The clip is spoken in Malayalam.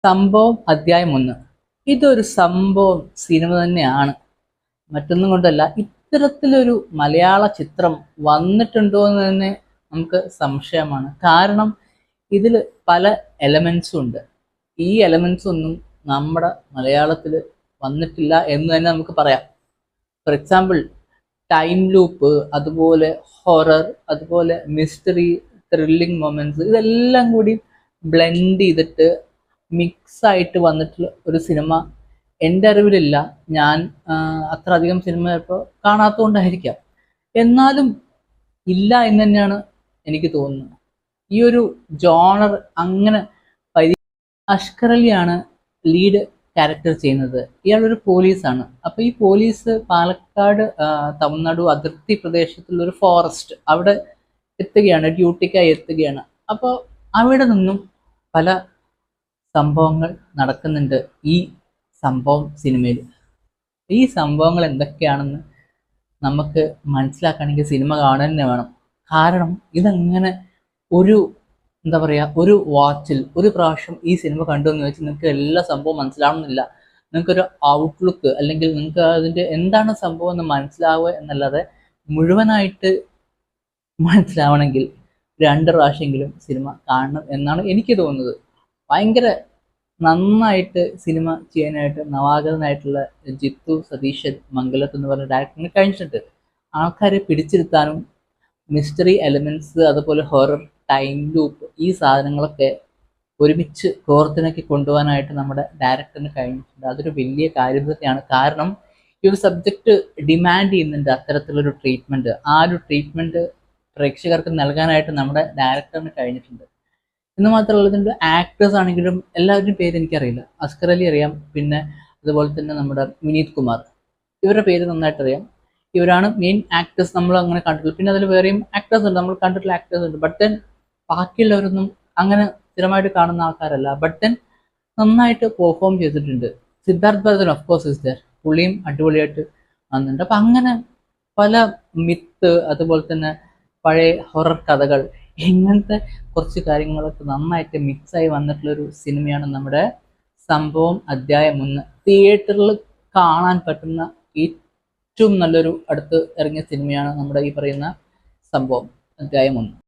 സംഭവം അധ്യായം 1. ഇതൊരു സംഭവം സിനിമ തന്നെയാണ്, മറ്റൊന്നും കൊണ്ടല്ല. ഇത്തരത്തിലൊരു മലയാള ചിത്രം വന്നിട്ടുണ്ടോ എന്ന് തന്നെ നമുക്ക് സംശയമാണ്. കാരണം ഇതിൽ പല എലമെന്റ്സും ഉണ്ട്. ഈ എലമെന്റ്സ് ഒന്നും നമ്മുടെ മലയാളത്തിൽ വന്നിട്ടില്ല എന്ന് തന്നെ നമുക്ക് പറയാം. ഫോർ എക്സാമ്പിൾ, ടൈം ലൂപ്പ്, അതുപോലെ ഹൊറർ, അതുപോലെ മിസ്റ്ററി, ത്രില്ലിംഗ് മൊമെന്റ്സ്, ഇതെല്ലാം കൂടി ബ്ലെൻഡ് ചെയ്തിട്ട് മിക്സ് ആയിട്ട് വന്നിട്ടുള്ള ഒരു സിനിമ എൻ്റെ അറിവിലില്ല. ഞാൻ അത്ര അധികം സിനിമ ഇപ്പോൾ കാണാത്തതുകൊണ്ടായിരിക്കാം. എന്നാലും ഇല്ല എന്ന് തന്നെയാണ് എനിക്ക് തോന്നുന്നത്. ഈ ഒരു ജോണർ അങ്ങനെ അഷ്കർ അലിയാണ് ലീഡ് ക്യാരക്ടർ ചെയ്യുന്നത്. ഇയാളൊരു പോലീസാണ്. അപ്പൊ ഈ പോലീസ് പാലക്കാട് തമിഴ്നാട് അതിർത്തി പ്രദേശത്തുള്ള ഒരു ഫോറസ്റ്റ് അവിടെ എത്തുകയാണ്, ഡ്യൂട്ടിക്കായി എത്തുകയാണ്. അപ്പോൾ അവിടെ നിന്നും പല സംഭവങ്ങൾ നടക്കുന്നുണ്ട് ഈ സംഭവം സിനിമയിൽ. ഈ സംഭവങ്ങൾ എന്തൊക്കെയാണെന്ന് നമുക്ക് മനസ്സിലാക്കണമെങ്കിൽ സിനിമ കാണുക തന്നെ വേണം. കാരണം ഇതങ്ങനെ ഒരു എന്താ പറയുക, ഒരു വാച്ചിൽ ഒരു പ്രാവശ്യം ഈ സിനിമ കണ്ടു എന്ന് വെച്ചാൽ നിങ്ങൾക്ക് എല്ലാ സംഭവവും മനസ്സിലാവണമെന്നില്ല. നിങ്ങൾക്കൊരു ഔട്ട്ലുക്ക് അല്ലെങ്കിൽ നിങ്ങൾക്ക് അതിൻ്റെ എന്താണ് സംഭവം എന്ന് മനസ്സിലാവുക എന്നല്ലാതെ മുഴുവനായിട്ട് മനസ്സിലാവണമെങ്കിൽ 2 പ്രാവശ്യമെങ്കിലും സിനിമ കാണണം എന്നാണ് എനിക്ക് തോന്നുന്നത്. ഭയങ്കര നന്നായിട്ട് സിനിമ ചെയ്യാനായിട്ട് നവാഗതനായിട്ടുള്ള ജിത്തു സതീശൻ മംഗലത്ത് എന്ന് പറഞ്ഞ ഡയറക്ടറിന് കഴിഞ്ഞിട്ടുണ്ട്. ആൾക്കാരെ പിടിച്ചിരുത്താനും മിസ്റ്ററി എലമെന്റ്സ്, അതുപോലെ ഹൊറർ, ടൈം ലൂപ്പ്, ഈ സാധനങ്ങളൊക്കെ ഒരുമിച്ച് കോർത്തിണക്കി കൊണ്ടുപോകാനായിട്ട് നമ്മുടെ ഡയറക്ടറിന് കഴിഞ്ഞിട്ടുണ്ട്. അതൊരു വലിയ കാര്യം തന്നെയാണ്. കാരണം ഈ ഒരു സബ്ജക്റ്റ് ഡിമാൻഡ് ചെയ്യുന്നുണ്ട് അത്തരത്തിലൊരു ട്രീറ്റ്മെന്റ്. ആ ഒരു ട്രീറ്റ്മെന്റ് പ്രേക്ഷകർക്ക് നൽകാനായിട്ട് നമ്മുടെ ഡയറക്ടറിന് കഴിഞ്ഞിട്ടുണ്ട്. എന്ന് മാത്രമല്ല, ഇതിൻ്റെ ആക്ടേഴ്സ് ആണെങ്കിലും എല്ലാവരുടെയും പേര് എനിക്കറിയില്ല. അസ്കർ അലി അറിയാം, പിന്നെ അതുപോലെ തന്നെ നമ്മുടെ വിനീത് കുമാർ, ഇവരുടെ പേര് നന്നായിട്ട് അറിയാം. ഇവരാണ് മെയിൻ ആക്ടേഴ്സ്. നമ്മൾ അങ്ങനെ കണ്ടിട്ടില്ല. പിന്നെ അതിൽ വേറെയും ആക്ടേഴ്സ് ഉണ്ട്, നമ്മൾ കണ്ടിട്ടുള്ള ആക്ടേഴ്സ് ഉണ്ട്. ബട്ട് ദെൻ ബാക്കിയുള്ളവരൊന്നും അങ്ങനെ സ്ഥിരമായിട്ട് കാണുന്ന ആൾക്കാരല്ല. ബട്ട് ദെൻ നന്നായിട്ട് പെർഫോം ചെയ്തിട്ടുണ്ട്. Siddharth Bharathan of course is there, പുള്ളിയും അടിപൊളിയായിട്ട് വന്നിട്ടുണ്ട്. അപ്പം അങ്ങനെ പല മിത്ത്, അതുപോലെ തന്നെ പഴയ ഹൊറർ കഥകൾ, ഇങ്ങനത്തെ കുറച്ച് കാര്യങ്ങളൊക്കെ നന്നായിട്ട് മിക്സായി വന്നിട്ടുള്ളൊരു സിനിമയാണ് നമ്മുടെ സംഭവം അധ്യായം 1. തിയേറ്ററിൽ കാണാൻ പറ്റുന്ന ഏറ്റവും നല്ലൊരു അടുത്ത് ഇറങ്ങിയ സിനിമയാണ് നമ്മുടെ ഈ പറയുന്ന സംഭവം അധ്യായം 1.